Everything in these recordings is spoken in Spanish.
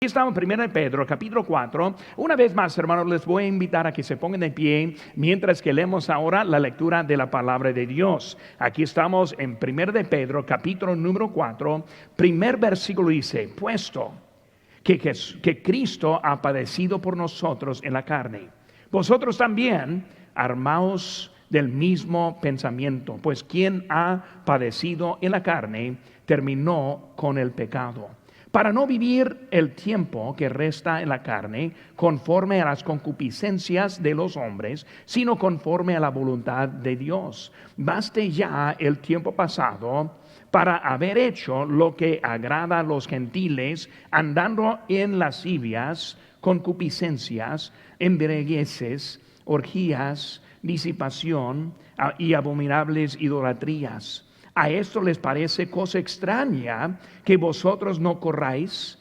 Aquí estamos en 1 Pedro, capítulo 4. Una vez más, hermanos, les voy a invitar a que se pongan de pie mientras que leemos ahora la lectura de la palabra de Dios. Aquí estamos en 1 de Pedro, capítulo número 4. Primer versículo dice: puesto que Cristo ha padecido por nosotros en la carne, vosotros también armaos del mismo pensamiento, pues quien ha padecido en la carne terminó con el pecado, para no vivir el tiempo que resta en la carne conforme a las concupiscencias de los hombres, sino conforme a la voluntad de Dios. Baste ya el tiempo pasado para haber hecho lo que agrada a los gentiles, andando en lascivias, concupiscencias, embriagueces, orgías, disipación y abominables idolatrías. A esto les parece cosa extraña que vosotros no corráis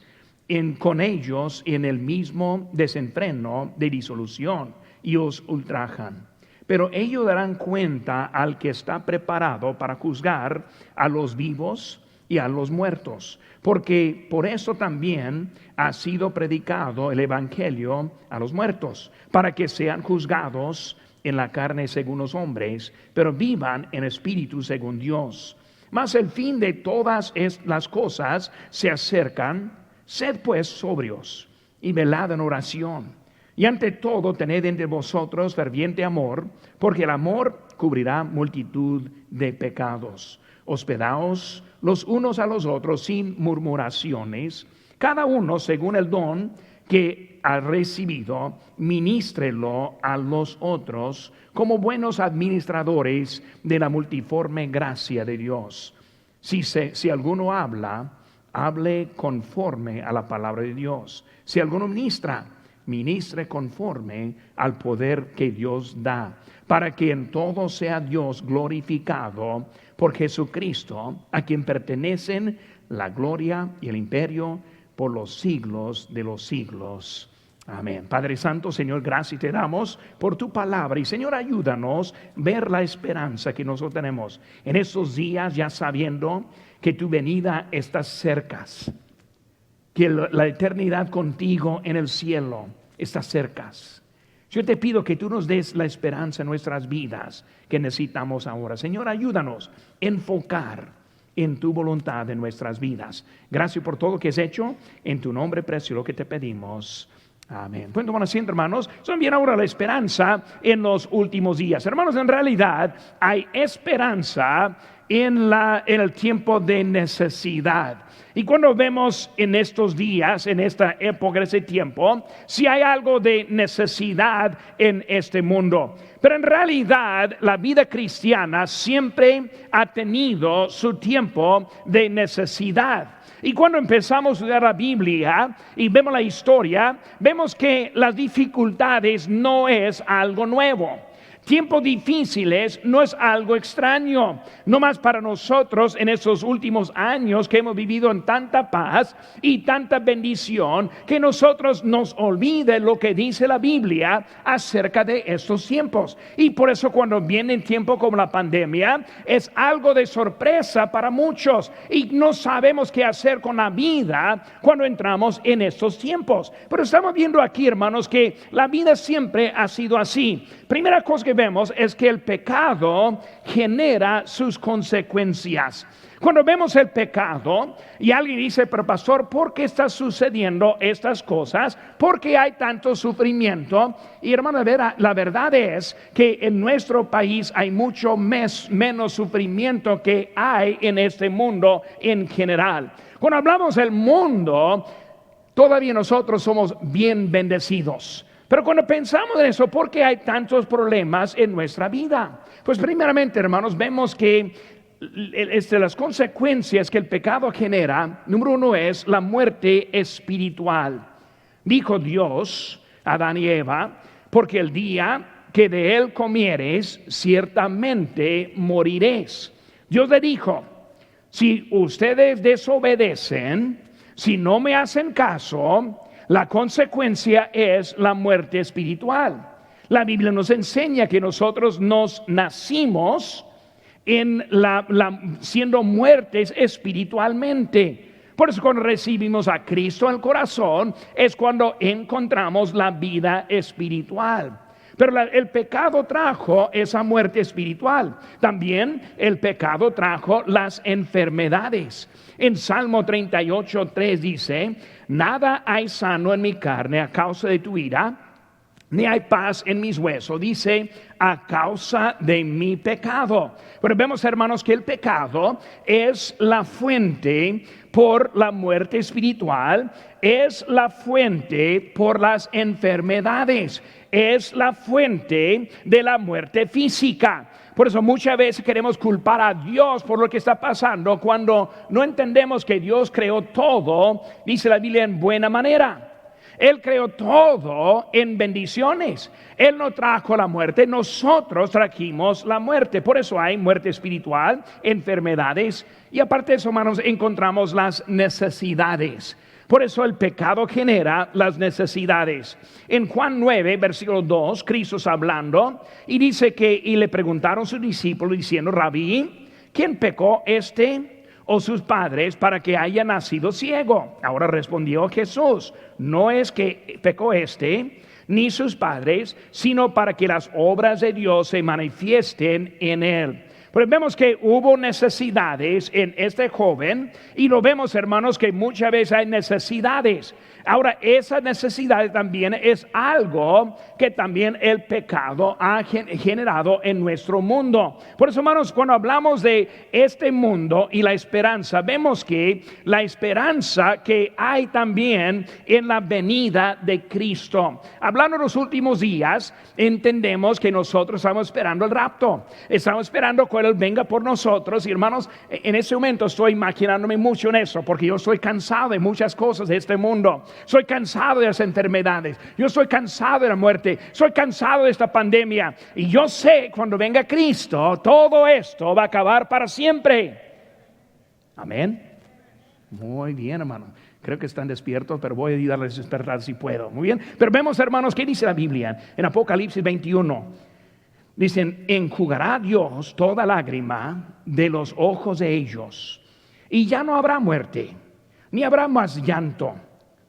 con ellos en el mismo desenfreno de disolución y os ultrajan. Pero ellos darán cuenta al que está preparado para juzgar a los vivos y a los muertos, porque por eso también ha sido predicado el evangelio a los muertos, para que sean juzgados en la carne según los hombres, pero vivan en espíritu según Dios. Mas el fin de todas las cosas se acercan. Sed pues sobrios y velad en oración. Y ante todo tened entre vosotros ferviente amor, porque el amor cubrirá multitud de pecados. Hospedaos los unos a los otros sin murmuraciones, cada uno según el don que ha recibido, ministrelo a los otros como buenos administradores de la multiforme gracia de Dios. Si alguno habla, hable conforme a la palabra de Dios. Si alguno ministre conforme al poder que Dios da, para que en todo sea Dios glorificado por Jesucristo, a quien pertenecen la gloria y el imperio por los siglos de los siglos. Amén. Padre Santo, Señor, gracias te damos por tu palabra. Y Señor, ayúdanos a ver la esperanza que nosotros tenemos en estos días, ya sabiendo que tu venida está cerca, que la eternidad contigo en el cielo está cerca. Yo te pido que tú nos des la esperanza en nuestras vidas que necesitamos ahora. Señor, ayúdanos a enfocar en tu voluntad en nuestras vidas. Gracias por todo lo que has hecho. En tu nombre precioso que te pedimos. Amén. Bueno, tomar asiento, hermanos. Son bien ahora la esperanza en los últimos días. Hermanos, en realidad hay esperanza en el tiempo de necesidad. Y cuando vemos en estos días, en esta época, en ese tiempo, si hay algo de necesidad en este mundo. Pero en realidad la vida cristiana siempre ha tenido su tiempo de necesidad. Y cuando empezamos a estudiar la Biblia y vemos la historia, vemos que las dificultades no es algo nuevo. Tiempos difíciles no es algo extraño, no más para nosotros en estos últimos años que hemos vivido en tanta paz y tanta bendición, que nosotros nos olvide lo que dice la Biblia acerca de estos tiempos. Y por eso cuando viene tiempo como la pandemia, es algo de sorpresa para muchos y no sabemos qué hacer con la vida cuando entramos en estos tiempos. Pero estamos viendo aquí, hermanos, que la vida siempre ha sido así. Primera cosa que vemos es que el pecado genera sus consecuencias. Cuando vemos el pecado y alguien dice: pero pastor, ¿por qué está sucediendo estas cosas? ¿Por qué hay tanto sufrimiento? Y hermano, la verdad es que en nuestro país hay mucho menos sufrimiento que hay en este mundo en general. Cuando hablamos del mundo, todavía nosotros somos bien bendecidos. Pero cuando pensamos en eso, ¿por qué hay tantos problemas en nuestra vida? Pues primeramente, hermanos, vemos que las consecuencias que el pecado genera, número uno es la muerte espiritual. Dijo Dios a Adán y Eva: porque el día que de él comieres, ciertamente moriréis. Dios le dijo: si ustedes desobedecen, si no me hacen caso, la consecuencia es la muerte espiritual. La Biblia nos enseña que nosotros nos nacimos siendo muertes espiritualmente. Por eso cuando recibimos a Cristo en el corazón es cuando encontramos la vida espiritual. Pero el pecado trajo esa muerte espiritual. También el pecado trajo las enfermedades. En Salmo 38:3 dice: nada hay sano en mi carne a causa de tu ira, ni hay paz en mis huesos, dice, a causa de mi pecado. Pero vemos, hermanos, que el pecado es la fuente por la muerte espiritual, es la fuente por las enfermedades, es la fuente de la muerte física. Por eso muchas veces queremos culpar a Dios por lo que está pasando cuando no entendemos que Dios creó todo, dice la Biblia, en buena manera. Él creó todo en bendiciones. Él no trajo la muerte, nosotros trajimos la muerte. Por eso hay muerte espiritual, enfermedades, y aparte de eso, hermanos, encontramos las necesidades. Por eso el pecado genera las necesidades. En Juan 9, versículo 2, Cristo está hablando y dice y le preguntaron sus discípulos diciendo: Rabí, ¿quién pecó, o sus padres, para que haya nacido ciego? Ahora respondió Jesús: no es que pecó ni sus padres, sino para que las obras de Dios se manifiesten en él. Pero vemos que hubo necesidades en este joven, y lo vemos, hermanos, que muchas veces hay necesidades. Ahora, esa necesidad también es algo que también el pecado ha generado en nuestro mundo. Por eso, hermanos, cuando hablamos de este mundo y la esperanza, vemos que la esperanza que hay también en la venida de Cristo. Hablando de los últimos días, entendemos que nosotros estamos esperando el rapto. Estamos esperando que Él venga por nosotros. Y, hermanos, en ese momento estoy imaginándome mucho en eso, porque yo estoy cansado de muchas cosas de este mundo. Soy cansado de las enfermedades, yo estoy cansado de la muerte, soy cansado de esta pandemia, y yo sé cuando venga Cristo todo esto va a acabar para siempre. Amén. Muy bien, hermano. Creo que están despiertos, pero voy a ayudarles a despertar si puedo. Muy bien. Pero vemos, hermanos, ¿qué dice la Biblia? En Apocalipsis 21 dicen: enjugará Dios toda lágrima de los ojos de ellos, y ya no habrá muerte, ni habrá más llanto,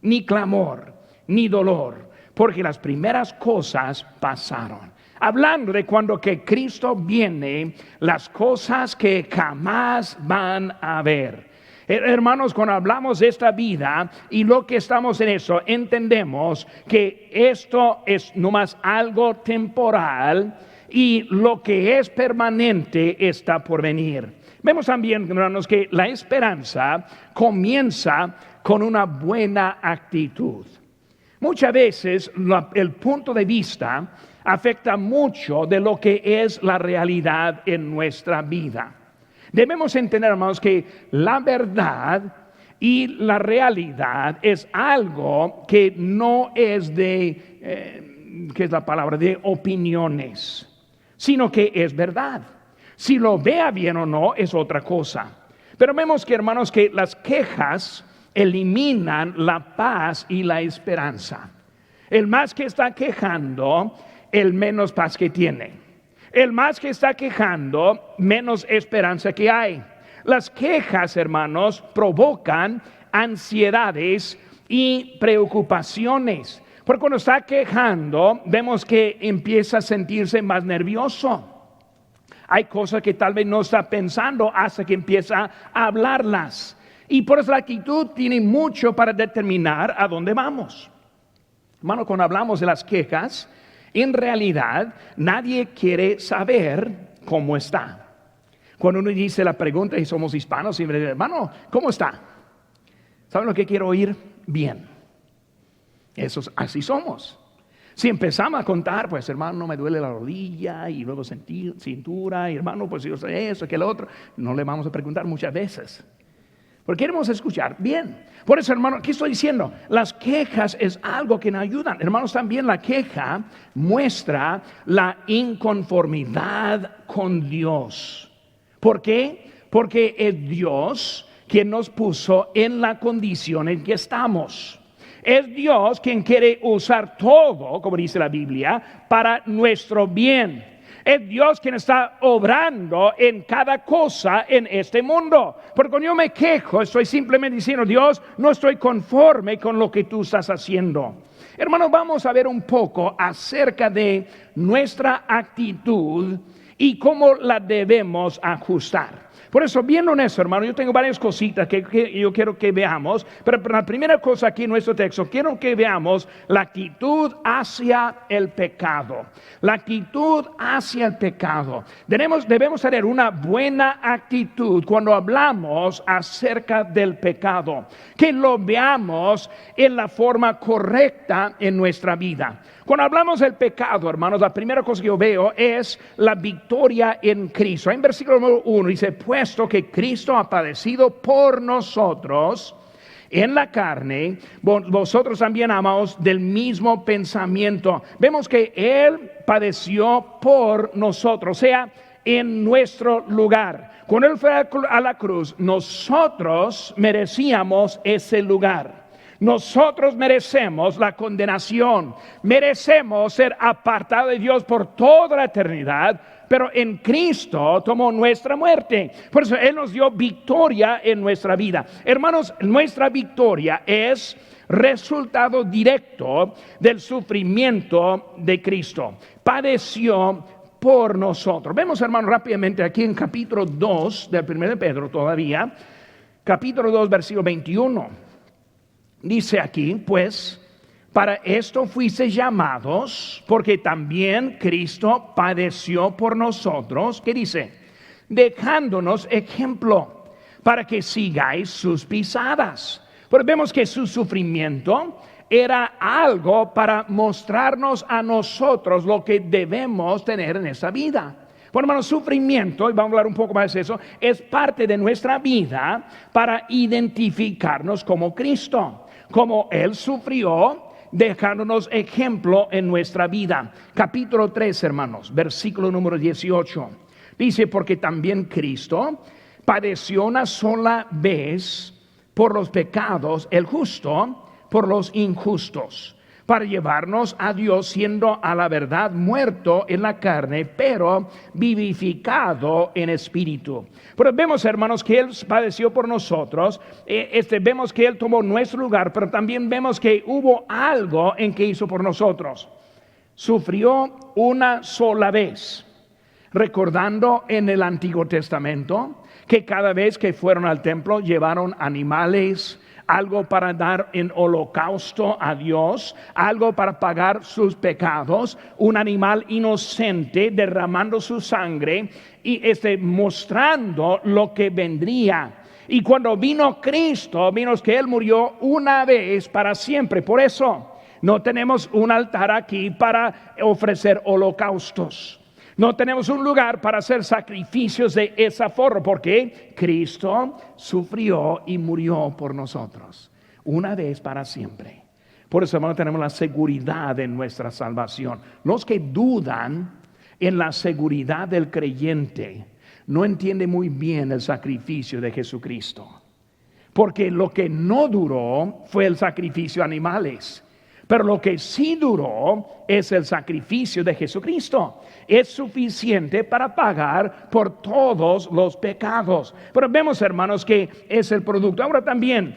ni clamor, ni dolor, porque las primeras cosas pasaron. Hablando de cuando que Cristo viene, las cosas que jamás van a ver. Hermanos, cuando hablamos de esta vida y lo que estamos en eso, entendemos que esto es nomás algo temporal y lo que es permanente está por venir. Vemos también, hermanos, que la esperanza comienza con una buena actitud. Muchas veces el punto de vista afecta mucho de lo que es la realidad en nuestra vida. Debemos entender, hermanos, que la verdad y la realidad es algo que no es ¿qué es la palabra? De opiniones, sino que es verdad. Si lo vea bien o no es otra cosa. Pero vemos que, hermanos, que las quejas eliminan la paz y la esperanza. El más que está quejando, el menos paz que tiene. El más que está quejando, menos esperanza que hay. Las quejas, hermanos, provocan ansiedades y preocupaciones. Porque cuando está quejando, vemos que empieza a sentirse más nervioso. Hay cosas que tal vez no está pensando hasta que empieza a hablarlas. Y por eso la actitud tiene mucho para determinar a dónde vamos. Hermano, cuando hablamos de las quejas, en realidad nadie quiere saber cómo está. Cuando uno dice la pregunta, y somos hispanos, siempre dice: hermano, ¿cómo está? ¿Saben lo que quiero oír? Bien. Así somos. Si empezamos a contar, pues hermano, me duele la rodilla, y luego cintura, y hermano, pues yo sé eso, que lo otro, no le vamos a preguntar muchas veces. Porque queremos escuchar bien. Por eso, hermano, ¿qué estoy diciendo? Las quejas es algo que nos ayudan. Hermanos, también la queja muestra la inconformidad con Dios. ¿Por qué? Porque es Dios quien nos puso en la condición en que estamos. Es Dios quien quiere usar todo, como dice la Biblia, para nuestro bien. Es Dios quien está obrando en cada cosa en este mundo. Porque cuando yo me quejo, estoy simplemente diciendo, Dios, no estoy conforme con lo que tú estás haciendo. Hermanos, vamos a ver un poco acerca de nuestra actitud y cómo la debemos ajustar. Por eso, bien honesto, hermano, yo tengo varias cositas que yo quiero que veamos, pero la primera cosa aquí en nuestro texto, quiero que veamos la actitud hacia el pecado. La actitud hacia el pecado. Debemos tener una buena actitud cuando hablamos acerca del pecado, que lo veamos en la forma correcta en nuestra vida. Cuando hablamos del pecado, hermanos, la primera cosa que yo veo es la victoria en Cristo. En versículo número 1 dice, puesto que Cristo ha padecido por nosotros en la carne, vosotros también, amados, del mismo pensamiento. Vemos que Él padeció por nosotros, o sea, en nuestro lugar. Cuando Él fue a la cruz, nosotros merecíamos ese lugar. Nosotros merecemos la condenación, merecemos ser apartados de Dios por toda la eternidad, pero en Cristo tomó nuestra muerte. Por eso Él nos dio victoria en nuestra vida. Hermanos, nuestra victoria es resultado directo del sufrimiento de Cristo. Padeció por nosotros. Vemos, hermanos, rápidamente aquí en capítulo 2 del 1 de Pedro todavía, capítulo 2, versículo 21. Dice aquí, pues, para esto fuisteis llamados, porque también Cristo padeció por nosotros. ¿Qué dice? Dejándonos ejemplo, para que sigáis sus pisadas. Pero vemos que su sufrimiento era algo para mostrarnos a nosotros lo que debemos tener en esta vida. Bueno, hermanos, sufrimiento, y vamos a hablar un poco más de eso, es parte de nuestra vida para identificarnos como Cristo, como Él sufrió, dejándonos ejemplo en nuestra vida. Capítulo 3, hermanos, versículo número 18. Dice, porque también Cristo padeció una sola vez por los pecados, el justo por los injustos, para llevarnos a Dios, siendo a la verdad muerto en la carne, pero vivificado en espíritu. Pero vemos, hermanos, que Él padeció por nosotros, vemos que Él tomó nuestro lugar, pero también vemos que hubo algo en que hizo por nosotros. Sufrió una sola vez, recordando en el Antiguo Testamento que cada vez que fueron al templo llevaron animales, algo para dar en holocausto a Dios, algo para pagar sus pecados, un animal inocente derramando su sangre y mostrando lo que vendría. Y cuando vino Cristo, vimos que Él murió una vez para siempre. Por eso no tenemos un altar aquí para ofrecer holocaustos. No tenemos un lugar para hacer sacrificios de esa forma, porque Cristo sufrió y murió por nosotros, una vez para siempre. Por eso, hermano, tenemos la seguridad en nuestra salvación. Los que dudan en la seguridad del creyente no entienden muy bien el sacrificio de Jesucristo, porque lo que no duró fue el sacrificio de animales. Pero lo que sí duró es el sacrificio de Jesucristo. Es suficiente para pagar por todos los pecados. Pero vemos, hermanos, que es el producto. Ahora también,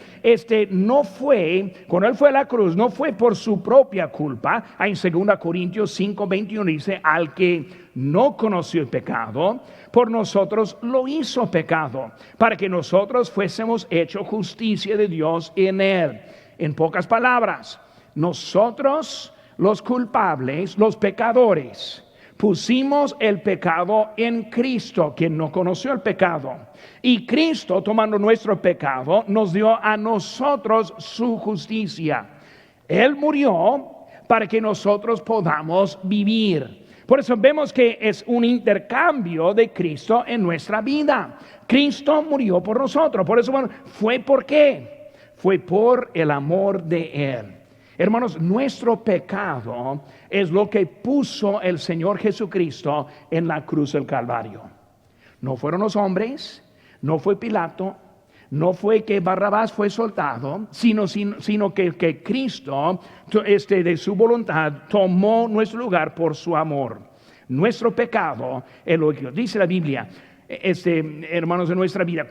no fue, cuando Él fue a la cruz, no fue por su propia culpa. En 2 Corintios 5:21 dice, al que no conoció el pecado, por nosotros lo hizo pecado, para que nosotros fuésemos hecho justicia de Dios en Él. En pocas palabras, nosotros, los culpables, los pecadores, pusimos el pecado en Cristo, quien no conoció el pecado. Y Cristo, tomando nuestro pecado, nos dio a nosotros su justicia. Él murió para que nosotros podamos vivir. Por eso vemos que es un intercambio de Cristo en nuestra vida. Cristo murió por nosotros. Por eso, ¿fue por qué? Fue por el amor de Él. Hermanos, nuestro pecado es lo que puso el Señor Jesucristo en la cruz del Calvario. No fueron los hombres, no fue Pilato, no fue que Barrabás fue soltado, sino que Cristo, de su voluntad, tomó nuestro lugar por su amor. nuestro pecado es lo que dice la Biblia, hermanos, en nuestra vida.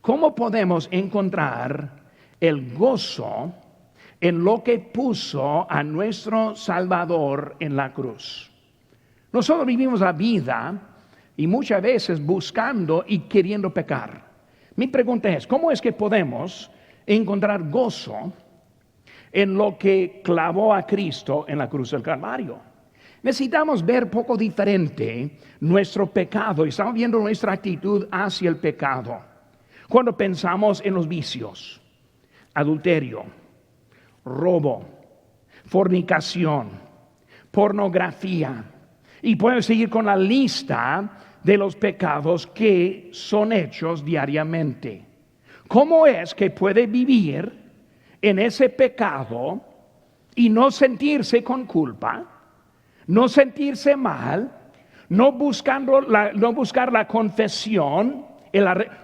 ¿Cómo podemos encontrar el gozo en lo que puso a nuestro Salvador en la cruz? Nosotros vivimos la vida y muchas veces buscando y queriendo pecar. Mi pregunta es, ¿cómo es que podemos encontrar gozo en lo que clavó a Cristo en la cruz del Calvario? Necesitamos ver poco diferente nuestro pecado y estamos viendo nuestra actitud hacia el pecado. Cuando pensamos en los vicios, adulterio, robo, fornicación, pornografía, y podemos seguir con la lista de los pecados que son hechos diariamente. ¿Cómo es que puede vivir en ese pecado y no sentirse con culpa, no sentirse mal, no buscar la confesión?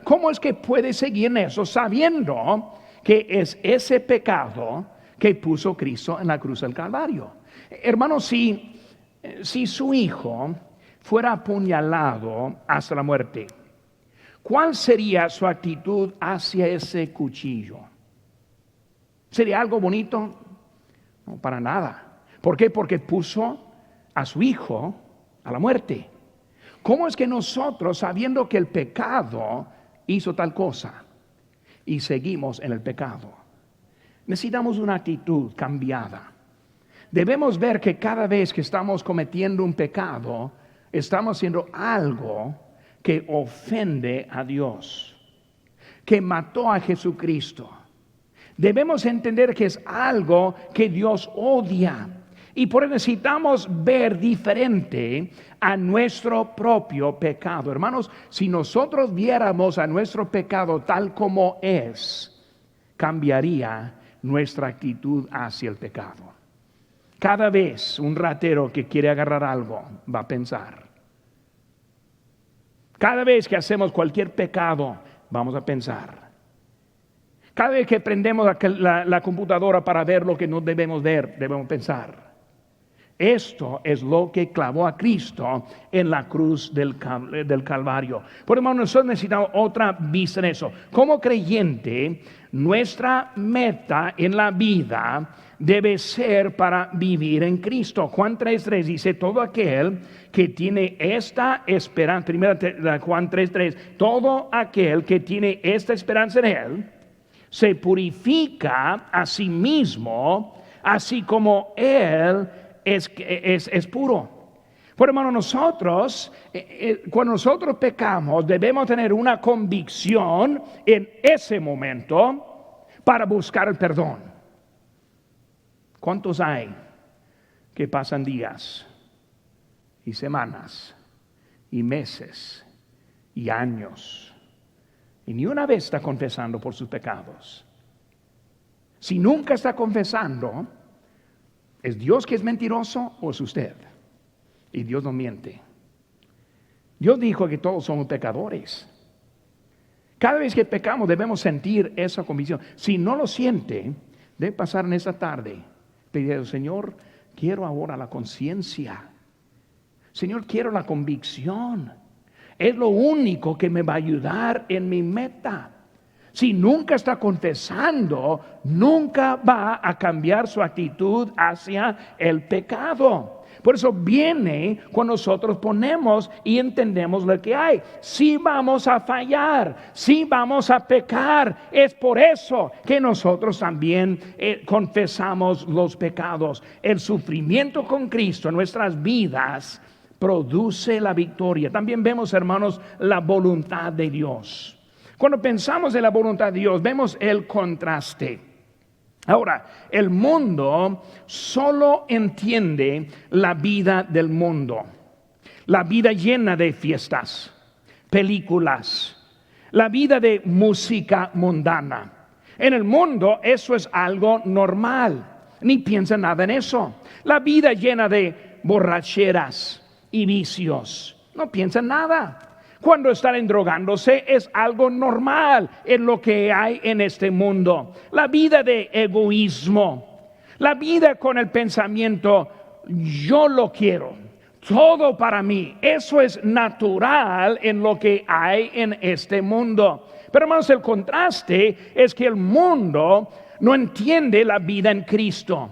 ¿Cómo es que puede seguir en eso sabiendo que es ese pecado que puso Cristo en la cruz del Calvario? Hermanos, si su hijo fuera apuñalado hasta la muerte, ¿cuál sería su actitud hacia ese cuchillo? ¿Sería algo bonito? No, para nada. ¿Por qué? Porque puso a su hijo a la muerte. ¿Cómo es que nosotros, sabiendo que el pecado hizo tal cosa y seguimos en el pecado, necesitamos una actitud cambiada? Debemos ver que cada vez que estamos cometiendo un pecado, estamos haciendo algo que ofende a Dios, que mató a Jesucristo. Debemos entender que es algo que Dios odia. Y por eso necesitamos ver diferente a nuestro propio pecado. Hermanos, si nosotros viéramos a nuestro pecado tal como es, cambiaría nuestra actitud hacia el pecado. Cada vez un ratero que quiere agarrar algo va a pensar. Cada vez que hacemos cualquier pecado, vamos a pensar. Cada vez que prendemos la computadora para ver lo que no debemos ver, debemos pensar. Esto es lo que clavó a Cristo en la cruz del Calvario. Por eso nosotros necesitamos otra vista en eso. Como creyente, nuestra meta en la vida debe ser para vivir en Cristo. Juan 3:3 dice, todo aquel que tiene esta esperanza, Juan 3:3, todo aquel que tiene esta esperanza en Él, se purifica a sí mismo, así como Él es puro. Por hermano, nosotros, cuando nosotros pecamos, debemos tener una convicción en ese momento para buscar el perdón. ¿Cuántos hay que pasan días y semanas y meses y años y ni una vez está confesando por sus pecados? Si nunca está confesando, ¿es Dios que es mentiroso o es usted? Y Dios no miente. Dios dijo que todos somos pecadores. Cada vez que pecamos debemos sentir esa convicción. Si no lo siente, debe pasar en esa tarde, pedir, Señor, quiero ahora la conciencia. Señor, quiero la convicción. Es lo único que me va a ayudar en mi meta. Si nunca está confesando, nunca va a cambiar su actitud hacia el pecado. Por eso viene cuando nosotros ponemos y entendemos lo que hay. Si vamos a fallar, si vamos a pecar, es por eso que nosotros también confesamos los pecados. El sufrimiento con Cristo en nuestras vidas produce la victoria. También vemos, hermanos, la voluntad de Dios. Cuando pensamos en la voluntad de Dios, vemos el contraste. Ahora, el mundo solo entiende la vida del mundo, la vida llena de fiestas, películas, la vida de música mundana. En el mundo eso es algo normal, ni piensa nada en eso. La vida llena de borracheras y vicios, no piensa nada. Cuando están endrogándose es algo normal en lo que hay en este mundo. La vida de egoísmo, la vida con el pensamiento, yo lo quiero. todo para mí. Eso es natural en lo que hay en este mundo. Pero hermanos, el contraste es que el mundo no entiende la vida en Cristo.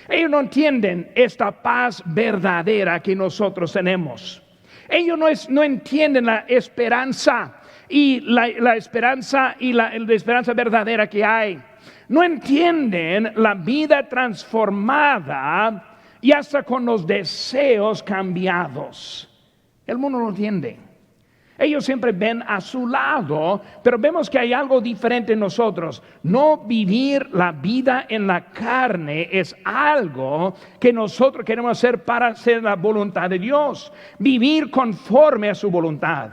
Ellos no entienden esta paz verdadera que nosotros tenemos. Ellos no entienden la esperanza y la esperanza y la esperanza verdadera que hay. No entienden la vida transformada y hasta con los deseos cambiados. El mundo no entiende. Ellos siempre ven a su lado, pero vemos que hay algo diferente en nosotros. No vivir la vida en la carne es algo que nosotros queremos hacer para hacer la voluntad de Dios. Vivir conforme a su voluntad.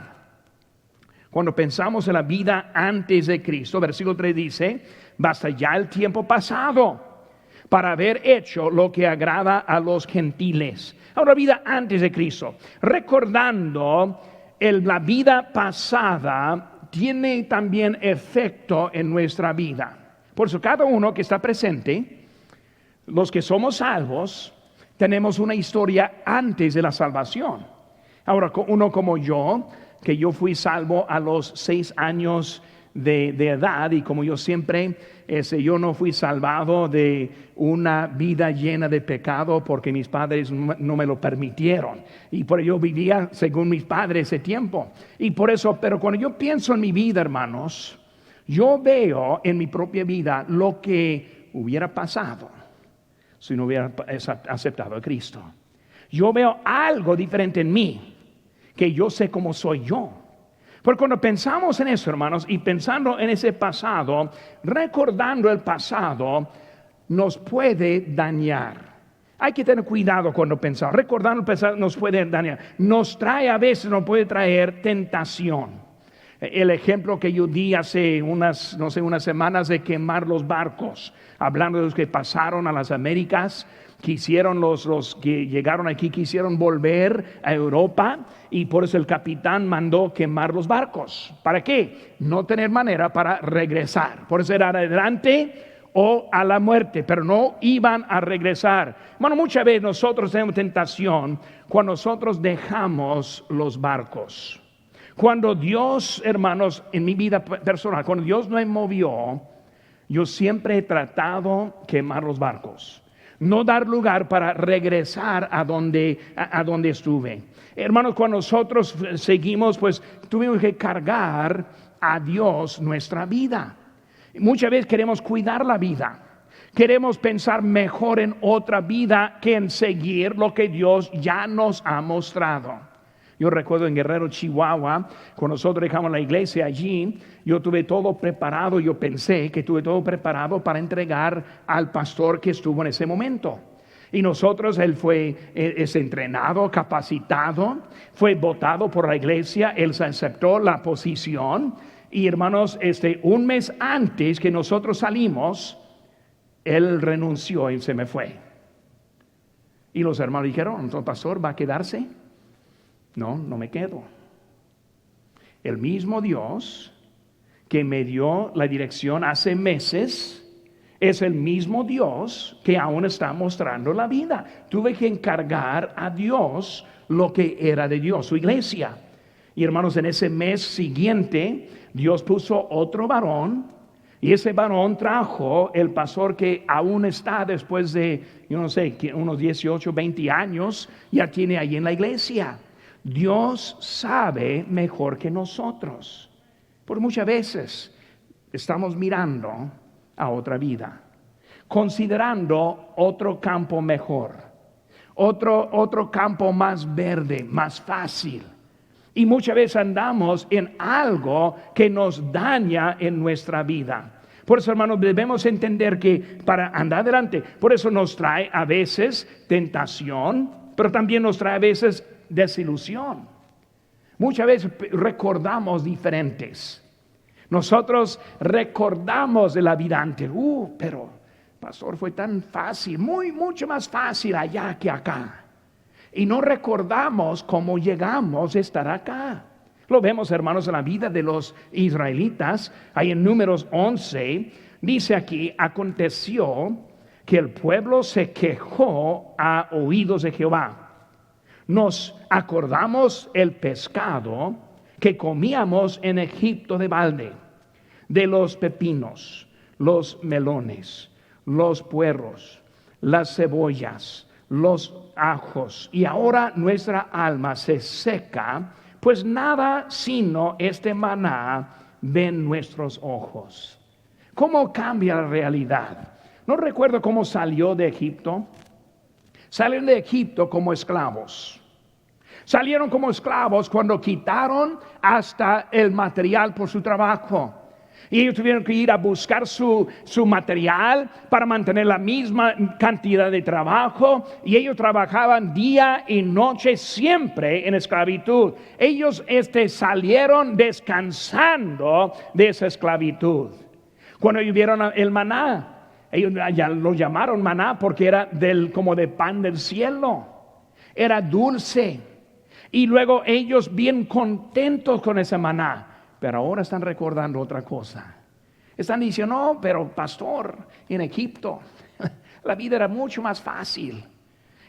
Cuando pensamos en la vida antes de Cristo, versículo 3 dice, basta ya el tiempo pasado para haber hecho lo que agrada a los gentiles. Ahora, vida antes de Cristo, recordando la vida pasada tiene también efecto en nuestra vida. Por eso cada uno que está presente, los que somos salvos, tenemos una historia antes de la salvación. Ahora, uno como yo, que yo fui salvo a los 6 años de edad, y como yo siempre, yo no fui salvado de una vida llena de pecado porque mis padres no me lo permitieron, y por ello vivía según mis padres ese tiempo, y por eso, pero cuando yo pienso en mi vida, hermanos, yo veo en mi propia vida lo que hubiera pasado si no hubiera aceptado a Cristo. Yo veo algo diferente en mí, que yo sé cómo soy yo. Porque cuando pensamos en eso, hermanos, y pensando en ese pasado, recordando el pasado, nos puede dañar. Hay que tener cuidado cuando pensamos. Recordando el pasado nos puede dañar. Nos puede traer tentación. El ejemplo que yo di hace unas semanas de quemar los barcos, hablando de los que pasaron a las Américas, quisieron los que llegaron aquí, quisieron volver a Europa, y por eso el capitán mandó quemar los barcos. ¿Para qué? No tener manera para regresar. Por eso era adelante o a la muerte, pero no iban a regresar. Bueno, muchas veces nosotros tenemos tentación cuando nosotros dejamos los barcos. Cuando Dios, hermanos, en mi vida personal, cuando Dios me movió, yo siempre he tratado quemar los barcos. No dar lugar para regresar a donde estuve. Hermanos, cuando nosotros seguimos, pues tuvimos que cargar a Dios nuestra vida. Muchas veces queremos cuidar la vida. Queremos pensar mejor en otra vida que en seguir lo que Dios ya nos ha mostrado. Yo recuerdo en Guerrero, Chihuahua, cuando nosotros dejamos la iglesia allí, yo tuve todo preparado, yo pensé que tuve todo preparado para entregar al pastor que estuvo en ese momento. Y nosotros, él es entrenado, capacitado, fue votado por la iglesia, él se aceptó la posición. Y hermanos, un mes antes que nosotros salimos, él renunció y se me fue. Y los hermanos dijeron, ¿entonces pastor va a quedarse? No me quedo. El mismo Dios que me dio la dirección hace meses es el mismo Dios que aún está mostrando la vida. Tuve que encargar a Dios lo que era de Dios, su iglesia. Y hermanos, en ese mes siguiente, Dios puso otro varón, y ese varón trajo el pastor que aún está después de, unos 18, 20 años, ya tiene ahí en la iglesia. Dios sabe mejor que nosotros. Por muchas veces estamos mirando a otra vida, considerando otro campo mejor, otro campo más verde, más fácil. Y muchas veces andamos en algo que nos daña en nuestra vida. Por eso, hermanos, debemos entender que para andar adelante, por eso nos trae a veces tentación, pero también nos trae a veces desilusión. Muchas veces recordamos diferentes. Nosotros recordamos de la vida antes. Pero pastor, fue tan fácil, mucho más fácil allá que acá. Y no recordamos cómo llegamos a estar acá. Lo vemos, hermanos, en la vida de los israelitas. Ahí en Números 11 dice aquí: aconteció que el pueblo se quejó a oídos de Jehová. nos acordamos el pescado que comíamos en Egipto de balde, de los pepinos, los melones, los puerros, las cebollas, los ajos. Y ahora nuestra alma se seca, pues nada sino este maná ven nuestros ojos. ¿Cómo cambia la realidad? No recuerdo cómo salió de Egipto. Salen de Egipto como esclavos. Salieron como esclavos cuando quitaron hasta el material por su trabajo. Y ellos tuvieron que ir a buscar su material para mantener la misma cantidad de trabajo. Y ellos trabajaban día y noche siempre en esclavitud. Ellos salieron descansando de esa esclavitud. Cuando ellos vieron el maná, ellos ya lo llamaron maná porque era como de pan del cielo. Era dulce. Y luego ellos bien contentos con ese maná. Pero ahora están recordando otra cosa. Están diciendo, no, pero pastor, en Egipto la vida era mucho más fácil.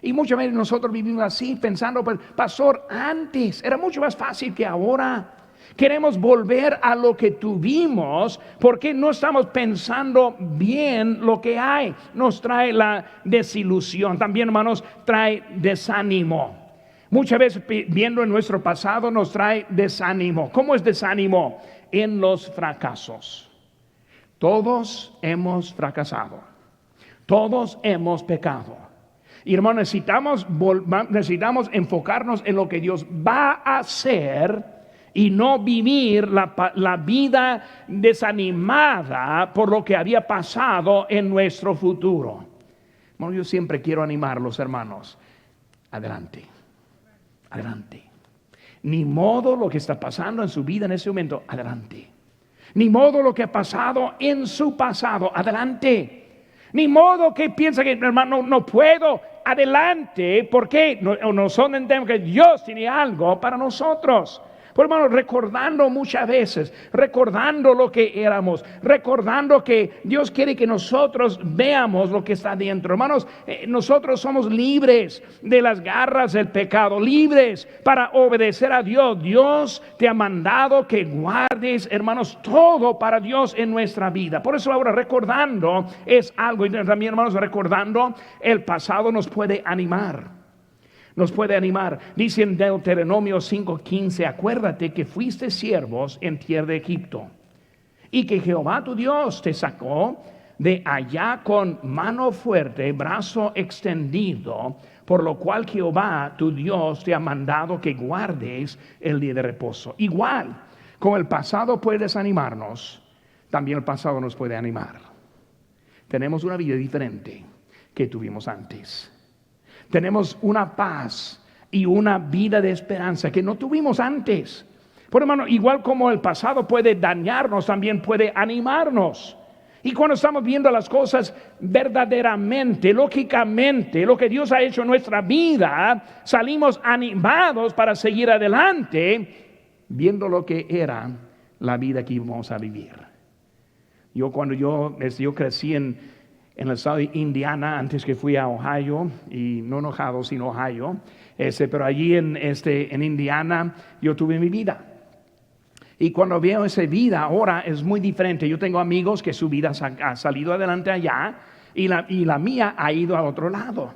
Y muchas veces nosotros vivimos así pensando, pues, pastor, antes era mucho más fácil que ahora. Queremos volver a lo que tuvimos porque no estamos pensando bien lo que hay. Nos trae la desilusión. También, hermanos, trae desánimo. Muchas veces viendo en nuestro pasado nos trae desánimo. ¿Cómo es desánimo? En los fracasos. Todos hemos fracasado. Todos hemos pecado. Y hermanos, necesitamos enfocarnos en lo que Dios va a hacer y no vivir la vida desanimada por lo que había pasado en nuestro futuro. Bueno, yo siempre quiero animarlos, hermanos. Adelante. Adelante. Ni modo lo que está pasando en su vida en ese momento. Adelante. Ni modo lo que ha pasado en su pasado. Adelante. Ni modo que piensa que, hermano, no puedo. Adelante. ¿Por qué? Nosotros entendemos que Dios tiene algo para nosotros. Pues, hermano, recordando muchas veces, recordando lo que éramos, recordando que Dios quiere que nosotros veamos lo que está dentro. Hermanos, nosotros somos libres de las garras del pecado, libres para obedecer a Dios. Dios te ha mandado que guardes, hermanos, todo para Dios en nuestra vida. Por eso ahora recordando es algo, y también, hermanos, recordando el pasado nos puede animar. Nos puede animar. Dice en Deuteronomio 5:15, acuérdate que fuiste siervos en tierra de Egipto y que Jehová tu Dios te sacó de allá con mano fuerte, brazo extendido, por lo cual Jehová tu Dios te ha mandado que guardes el día de reposo. Igual, como el pasado puede desanimarnos, también el pasado nos puede animar. Tenemos una vida diferente que tuvimos antes. Tenemos una paz y una vida de esperanza que no tuvimos antes. Por hermano, igual como el pasado puede dañarnos, también puede animarnos. Y cuando estamos viendo las cosas verdaderamente, lógicamente, lo que Dios ha hecho en nuestra vida, salimos animados para seguir adelante, viendo lo que era la vida que íbamos a vivir. Cuando yo crecí en el estado de Indiana, antes que fui a Ohio, y no enojado, sino Ohio, pero allí en Indiana yo tuve mi vida. Y cuando veo esa vida ahora es muy diferente. Yo tengo amigos que su vida ha salido adelante allá y la mía ha ido al otro lado.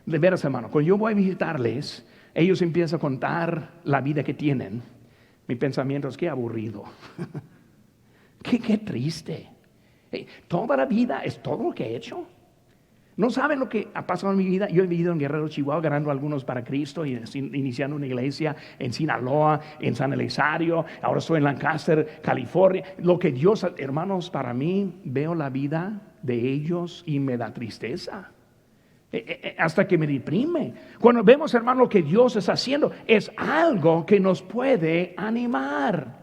De veras, hermano, cuando yo voy a visitarles, ellos empiezan a contar la vida que tienen. Mi pensamiento es: qué aburrido. qué triste. Toda la vida es todo lo que he hecho. No saben lo que ha pasado en mi vida. Yo he vivido en Guerrero, Chihuahua, ganando algunos para Cristo y iniciando una iglesia en Sinaloa, en San Elizario. Ahora estoy en Lancaster, California. Lo que Dios, hermanos, para mí, veo la vida de ellos y me da tristeza. Hasta que me deprime. Cuando vemos, hermano, lo que Dios está haciendo, es algo que nos puede animar.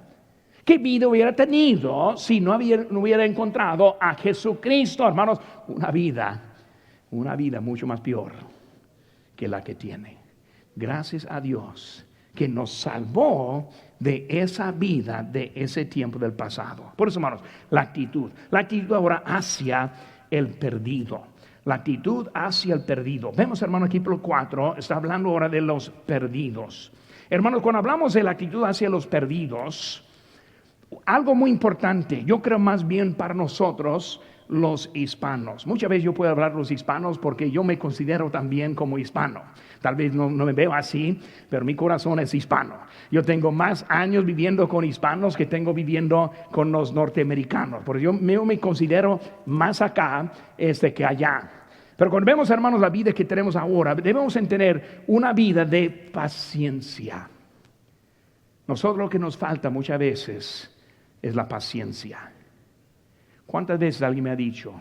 ¿Qué vida hubiera tenido si no hubiera encontrado a Jesucristo, hermanos? Una vida mucho más peor que la que tiene. Gracias a Dios que nos salvó de esa vida, de ese tiempo del pasado. Por eso, hermanos, la actitud ahora hacia el perdido. La actitud hacia el perdido. Vemos, hermano, aquí por 4, está hablando ahora de los perdidos. Hermanos, cuando hablamos de la actitud hacia los perdidos, algo muy importante, yo creo más bien para nosotros, los hispanos. Muchas veces yo puedo hablar de los hispanos porque yo me considero también como hispano. Tal vez no me veo así, pero mi corazón es hispano. Yo tengo más años viviendo con hispanos que tengo viviendo con los norteamericanos. Porque yo me considero más acá que allá. Pero cuando vemos, hermanos, la vida que tenemos ahora, debemos tener una vida de paciencia. Nosotros lo que nos falta muchas veces es la paciencia. ¿Cuántas veces alguien me ha dicho,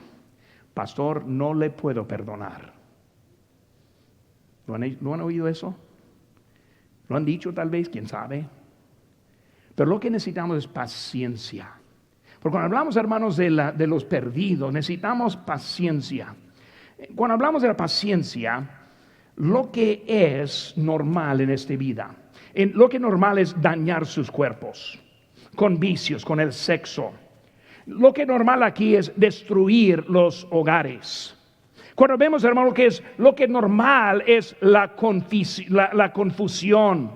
pastor, no le puedo perdonar? ¿No han oído eso? ¿Lo han dicho tal vez? ¿Quién sabe? Pero lo que necesitamos es paciencia. Porque cuando hablamos, hermanos, de los perdidos, necesitamos paciencia. Cuando hablamos de la paciencia, lo que es normal en esta vida, lo que normal es dañar sus cuerpos, con vicios, con el sexo. Lo que normal aquí es destruir los hogares. Cuando vemos, hermano, lo que normal es la confusión,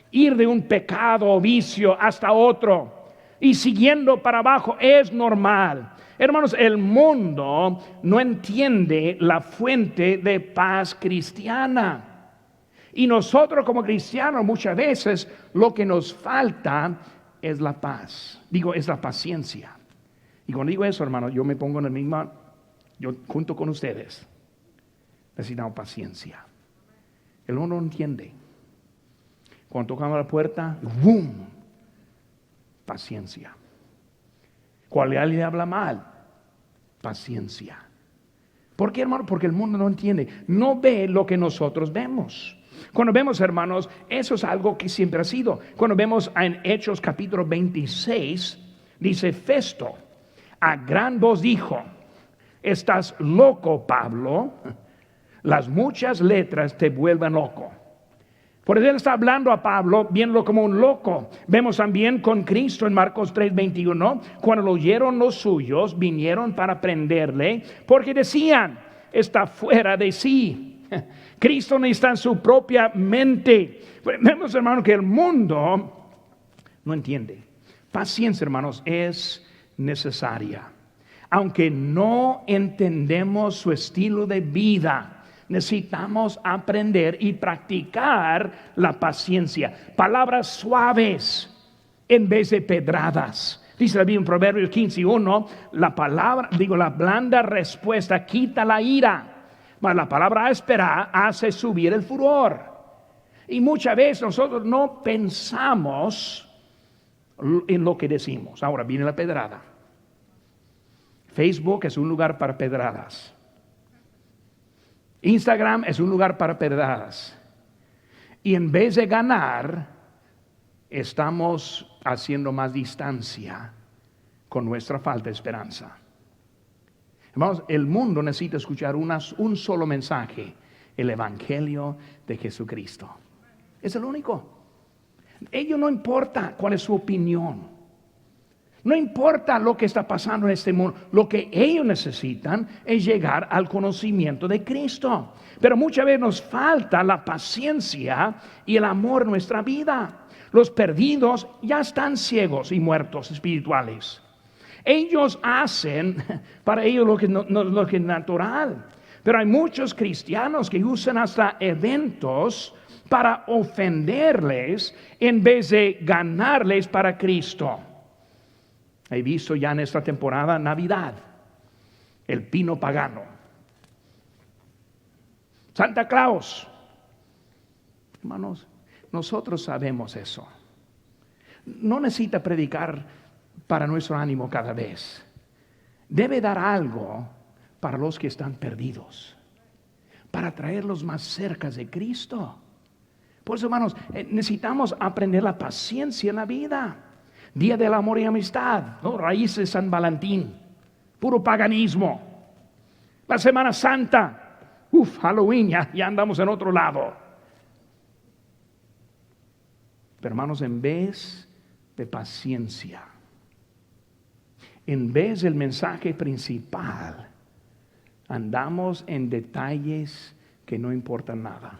ir de un pecado o vicio hasta otro y siguiendo para abajo es normal. Hermanos, el mundo no entiende la fuente de paz cristiana. Y nosotros como cristianos muchas veces lo que nos falta es la paz. Es la paciencia. Y cuando digo eso, hermano, yo me pongo en la misma, yo junto con ustedes, necesitamos paciencia. El mundo no entiende. Cuando tocamos la puerta, ¡boom! Paciencia. Cuando alguien habla mal, paciencia. ¿Por qué, hermano? Porque el mundo no entiende, no ve lo que nosotros vemos. Cuando vemos, hermanos, eso es algo que siempre ha sido. Cuando vemos en Hechos capítulo 26, dice Festo, a gran voz dijo, estás loco, Pablo, las muchas letras te vuelven loco. Por eso él está hablando a Pablo, viéndolo como un loco. Vemos también con Cristo en Marcos 3:21, cuando lo oyeron los suyos, vinieron para prenderle, porque decían, está fuera de sí. Cristo no está en su propia mente. Vemos, hermano, que el mundo no entiende. Paciencia, hermanos, es necesaria. Aunque no entendemos su estilo de vida, necesitamos aprender y practicar la paciencia. Palabras suaves en vez de pedradas. Dice la Biblia en Proverbios 15:1, la blanda respuesta quita la ira, mas la palabra áspera hace subir el furor. Y muchas veces nosotros no pensamos en lo que decimos. Ahora viene la pedrada. Facebook es un lugar para pedradas. Instagram es un lugar para pedradas. Y en vez de ganar, estamos haciendo más distancia con nuestra falta de esperanza. Hermanos, el mundo necesita escuchar un solo mensaje: el Evangelio de Jesucristo. Es el único. Ellos no importa cuál es su opinión. No importa lo que está pasando en este mundo. Lo que ellos necesitan es llegar al conocimiento de Cristo. Pero muchas veces nos falta la paciencia y el amor en nuestra vida. Los perdidos ya están ciegos y muertos espirituales. Ellos hacen para ellos lo que es natural. Pero hay muchos cristianos que usan hasta eventos para ofenderles en vez de ganarles para Cristo. He visto ya en esta temporada Navidad, el pino pagano, Santa Claus. Hermanos, nosotros sabemos eso. No necesita predicar para nuestro ánimo cada vez. Debe dar algo para los que están perdidos, para traerlos más cerca de Cristo. Por eso, hermanos, necesitamos aprender la paciencia en la vida. Día del amor y amistad, ¿no? Raíces de San Valentín, puro paganismo. La Semana Santa, Halloween, ya andamos en otro lado. Pero, hermanos, en vez de paciencia, en vez del mensaje principal, Andamos en detalles que no importan nada.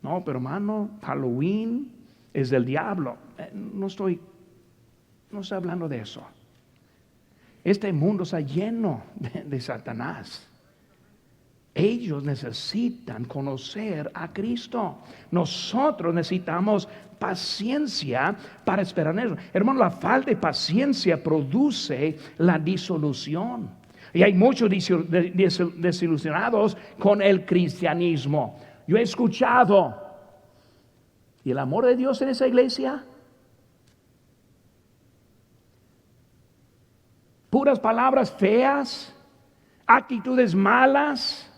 No, pero hermano, Halloween es del diablo. No estoy hablando de eso. Este mundo está lleno de Satanás. Ellos necesitan conocer a Cristo. Nosotros necesitamos paciencia para esperar en eso. Hermano, la falta de paciencia produce la disolución. Y hay muchos desilusionados con el cristianismo. Yo he escuchado, ¿y el amor de Dios en esa iglesia? Puras palabras feas, actitudes malas.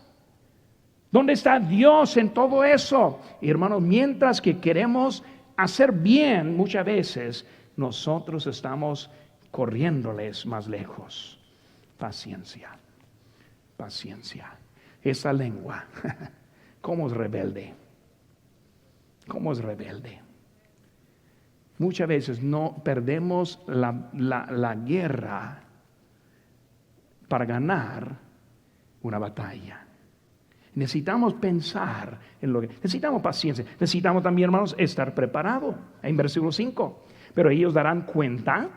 ¿Dónde está Dios en todo eso? Y hermanos, mientras que queremos hacer bien, muchas veces nosotros estamos corriéndoles más lejos. Paciencia, paciencia. Esa lengua, ¿cómo es rebelde? ¿Cómo es rebelde? Muchas veces no perdemos la guerra para ganar una batalla. Necesitamos pensar en lo que necesitamos paciencia. Necesitamos también, hermanos, estar preparado. En versículo 5. Pero ellos darán cuenta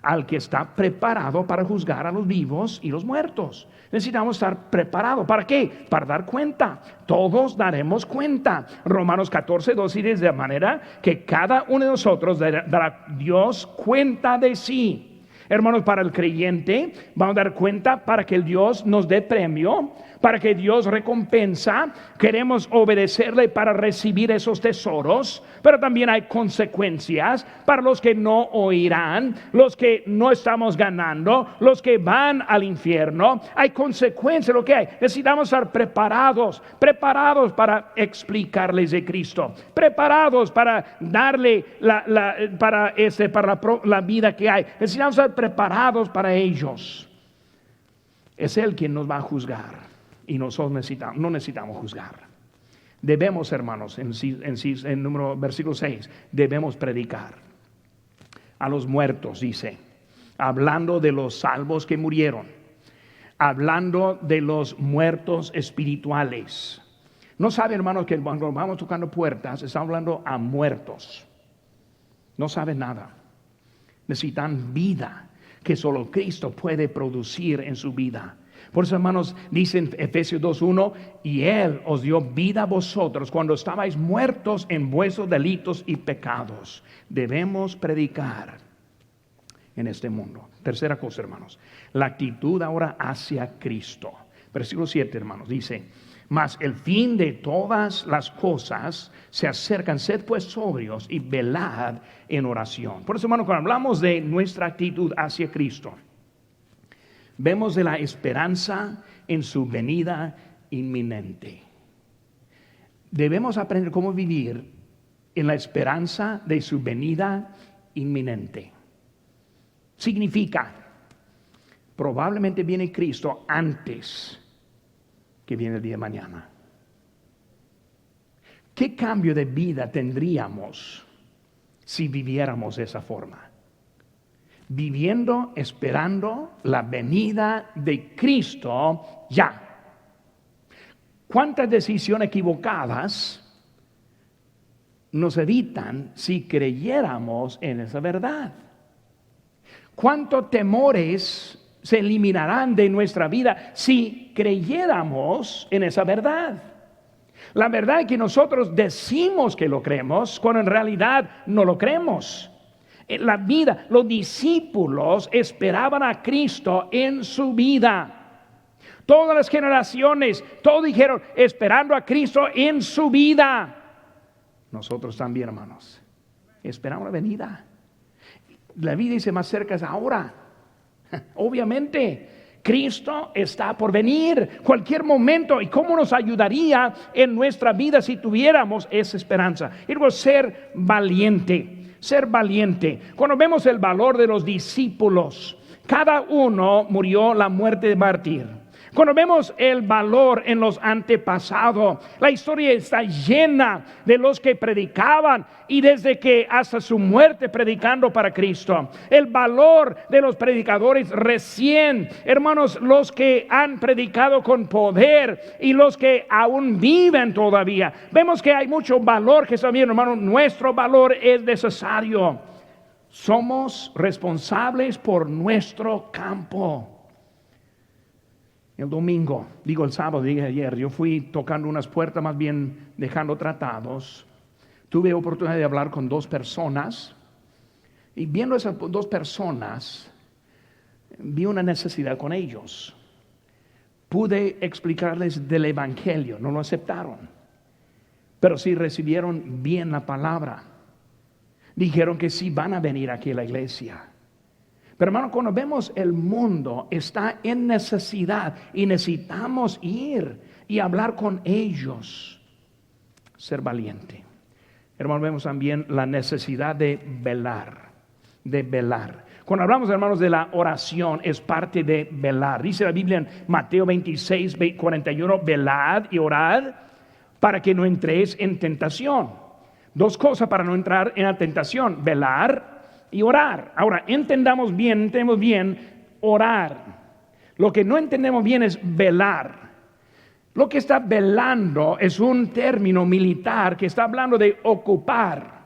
al que está preparado para juzgar a los vivos y los muertos. Necesitamos estar preparados. ¿Para qué? Para dar cuenta. Todos daremos cuenta. Romanos 14:2 dice de manera que cada uno de nosotros dará Dios cuenta de sí. Hermanos, para el creyente vamos a dar cuenta para que el Dios nos dé premio, para que Dios recompensa. Queremos obedecerle para recibir esos tesoros, pero también hay consecuencias para los que no oirán, los que no estamos ganando, los que van al infierno. Hay consecuencias, lo que hay. Necesitamos estar preparados para explicarles de Cristo, preparados para darle para la vida que hay. Necesitamos estar preparados para ellos. Es Él quien nos va a juzgar. Y nosotros no necesitamos juzgar. Debemos, hermanos, en versículo 6, debemos predicar a los muertos, dice, hablando de los salvos que murieron, hablando de los muertos espirituales. No sabe, hermanos, que cuando vamos tocando puertas, estamos hablando a muertos. No sabe nada. Necesitan vida que solo Cristo puede producir en su vida. Por eso, hermanos, dice en Efesios 2:1, y Él os dio vida a vosotros cuando estabais muertos en vuestros delitos y pecados. Debemos predicar en este mundo. Tercera cosa, hermanos, la actitud ahora hacia Cristo. Versículo 7, hermanos, dice, mas el fin de todas las cosas se acercan, sed pues sobrios y velad en oración. Por eso, hermanos, cuando hablamos de nuestra actitud hacia Cristo, vemos de la esperanza en su venida inminente. Debemos aprender cómo vivir en la esperanza de su venida inminente. Significa, probablemente viene Cristo antes que viene el día de mañana. ¿Qué cambio de vida tendríamos si viviéramos de esa forma? Viviendo, esperando la venida de Cristo ya. ¿Cuántas decisiones equivocadas nos evitan si creyéramos en esa verdad? ¿Cuántos temores se eliminarán de nuestra vida si creyéramos en esa verdad? La verdad es que nosotros decimos que lo creemos, cuando en realidad no lo creemos. En la vida, los discípulos esperaban a Cristo en su vida. Todas las generaciones, todos dijeron, esperando a Cristo en su vida. Nosotros también, hermanos, esperamos la venida. La vida dice más cerca es ahora. Obviamente, Cristo está por venir cualquier momento. ¿Y cómo nos ayudaría en nuestra vida si tuviéramos esa esperanza? Y luego ser valiente. Ser valiente. Cuando vemos el valor de los discípulos, cada uno murió la muerte de mártir. Cuando vemos el valor en los antepasados, la historia está llena de los que predicaban y desde que hasta su muerte predicando para Cristo. El valor de los predicadores recién, hermanos, los que han predicado con poder y los que aún viven todavía. Vemos que hay mucho valor que está bien, hermanos. Nuestro valor es necesario. Somos responsables por nuestro campo. El domingo, el sábado, dije ayer, yo fui tocando unas puertas, más bien dejando tratados. Tuve oportunidad de hablar con 2 personas y viendo esas 2 personas, vi una necesidad con ellos. Pude explicarles del evangelio, no lo aceptaron, pero sí recibieron bien la palabra. Dijeron que sí van a venir aquí a la iglesia. Pero hermano, cuando vemos el mundo está en necesidad y necesitamos ir y hablar con ellos, ser valiente. Hermano, vemos también la necesidad de velar, Cuando hablamos, hermanos, de la oración, es parte de velar. Dice la Biblia en Mateo 26, 41, velad y orad para que no entréis en tentación. 2 cosas para no entrar en la tentación: velar y orar. Ahora, entendemos bien orar. Lo que no entendemos bien es velar. Lo que está velando es un término militar que está hablando de ocupar.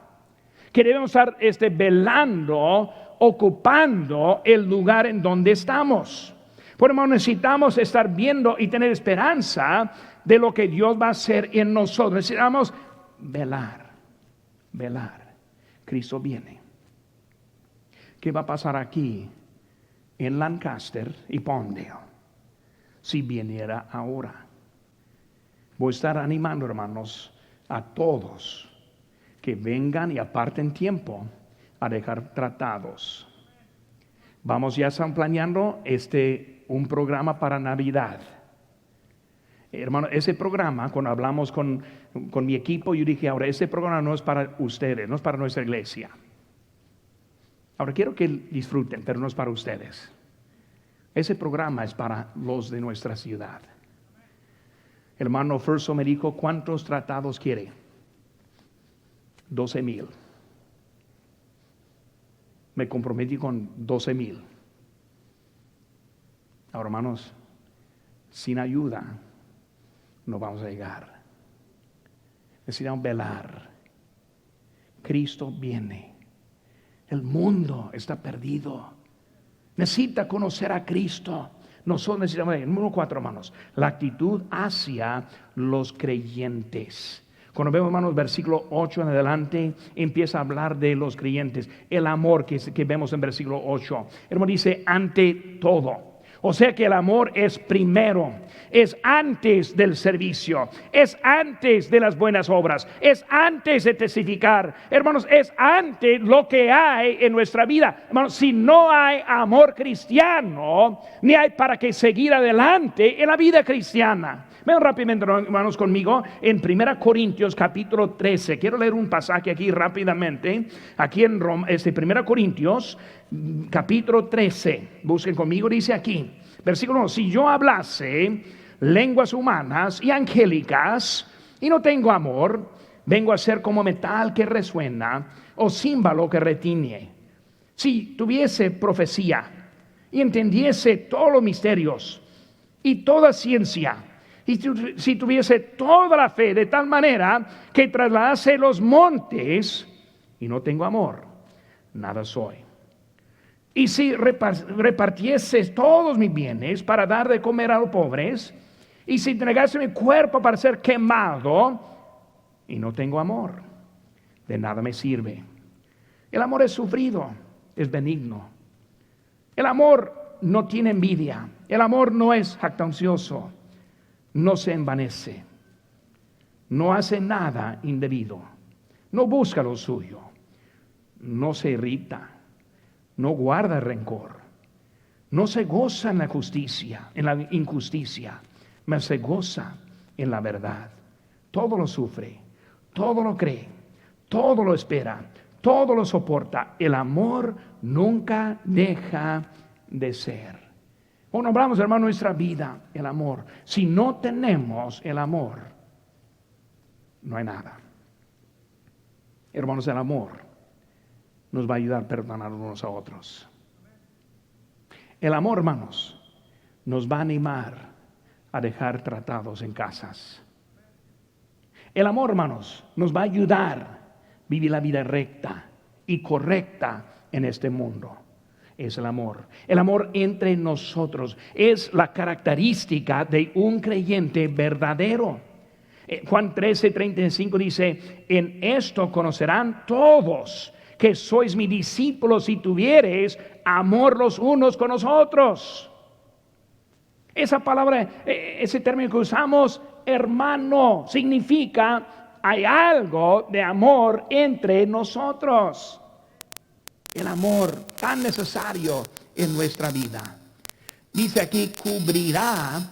Que debemos estar velando, ocupando el lugar en donde estamos. Por eso necesitamos estar viendo y tener esperanza de lo que Dios va a hacer en nosotros. Necesitamos velar. Cristo viene. ¿Qué va a pasar aquí en Lancaster y Palmdale si viniera ahora? Voy a estar animando, hermanos, a todos que vengan y aparten tiempo a dejar tratados. Vamos, ya están planeando un programa para Navidad. Hermano, ese programa, cuando hablamos con mi equipo, yo dije, ahora ese programa no es para ustedes, no es para nuestra iglesia. Ahora quiero que disfruten, pero no es para ustedes. Ese programa es para los de nuestra ciudad. Hermano Ferso me dijo, ¿cuántos tratados quiere? 12,000. Me comprometí con 12,000. Ahora, hermanos, sin ayuda no vamos a llegar. Necesitamos velar. Cristo viene. El mundo está perdido. Necesita conocer a Cristo. Nosotros necesitamos, número 4, hermanos, la actitud hacia los creyentes. Cuando vemos, hermanos, versículo 8 en adelante, empieza a hablar de los creyentes. El amor que vemos en versículo 8. Hermano, dice, ante todo. O sea que el amor es primero, es antes del servicio, es antes de las buenas obras, es antes de testificar. Hermanos, es antes lo que hay en nuestra vida. Hermanos, si no hay amor cristiano, ni hay para qué seguir adelante en la vida cristiana. Vean rápidamente, hermanos, conmigo en 1 Corintios capítulo 13. Quiero leer un pasaje aquí rápidamente. Aquí en 1 Corintios capítulo 13. Busquen conmigo, dice aquí, versículo 1. Si yo hablase lenguas humanas y angélicas y no tengo amor, vengo a ser como metal que resuena o címbalo que retiñe. Si tuviese profecía y entendiese todos los misterios y toda ciencia, y si tuviese toda la fe de tal manera que trasladase los montes y no tengo amor, nada soy. Y si repartiese todos mis bienes para dar de comer a los pobres, y si entregase mi cuerpo para ser quemado y no tengo amor, de nada me sirve. El amor es sufrido, es benigno. El amor no tiene envidia. El amor no es jactancioso. No se envanece, no hace nada indebido, no busca lo suyo, no se irrita, no guarda rencor, no se goza en la justicia, en la injusticia, mas se goza en la verdad. Todo lo sufre, todo lo cree, todo lo espera, todo lo soporta. El amor nunca deja de ser. O nombramos, hermano, nuestra vida, el amor. Si no tenemos el amor, no hay nada. Hermanos, el amor nos va a ayudar a perdonar unos a otros. El amor, hermanos, nos va a animar a dejar tratados en casas. El amor, hermanos, nos va a ayudar a vivir la vida recta y correcta en este mundo. Es el amor. El amor entre nosotros es la característica de un creyente verdadero. Juan 13:35 dice: en esto conocerán todos que sois mis discípulos si tuviereis amor los unos con los otros. Esa palabra, ese término que usamos, hermano, significa hay algo de amor entre nosotros. El amor tan necesario en nuestra vida. Dice aquí, cubrirá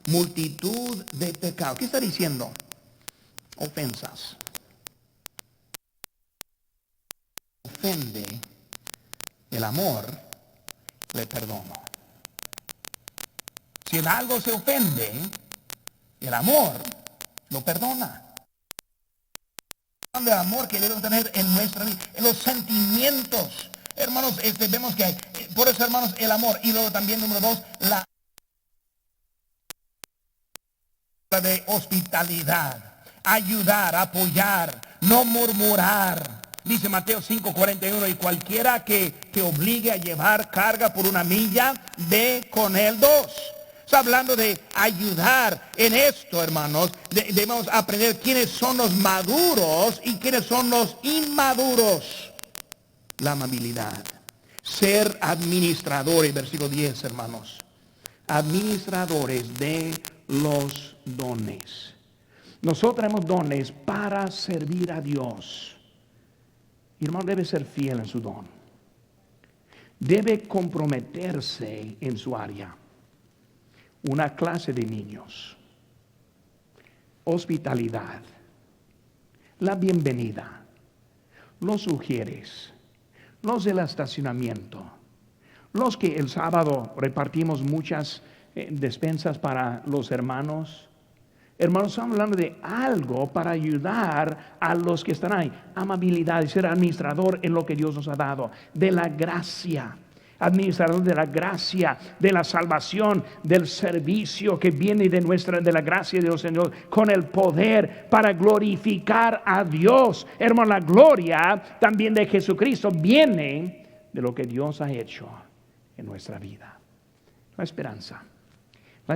multitud de pecados. ¿Qué está diciendo? Ofensas. Ofende, el amor, le perdono. Si en algo se ofende, el amor lo perdona. El amor que debemos tener en nuestra vida, en los sentimientos. Hermanos, vemos que hay, por eso, hermanos, el amor. Y luego también, número 2, la de hospitalidad, ayudar, apoyar, no murmurar. Dice Mateo 5:41, y cualquiera que te obligue a llevar carga por una milla, ve con él 2. Está hablando de ayudar en esto, hermanos. Debemos aprender quiénes son los maduros y quiénes son los inmaduros. La amabilidad. Ser administradores, versículo 10, hermanos. Administradores de los dones. Nosotros tenemos dones para servir a Dios. Y hermano, debe ser fiel en su don. Debe comprometerse en su área. Una clase de niños, hospitalidad, la bienvenida, los sugieres, los del estacionamiento, los que el sábado repartimos muchas despensas para los hermanos. Hermanos, estamos hablando de algo para ayudar a los que están ahí. Amabilidad y ser administrador en lo que Dios nos ha dado, de la gracia. Administrador de la gracia, de la salvación, del servicio que viene de la gracia de Dios, Señor, con el poder para glorificar a Dios. Hermano, la gloria también de Jesucristo viene de lo que Dios ha hecho en nuestra vida. La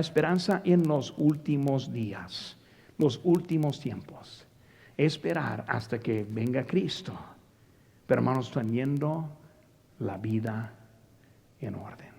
esperanza en los últimos días, los últimos tiempos. Esperar hasta que venga Cristo. Pero hermanos, teniendo la vida en orden.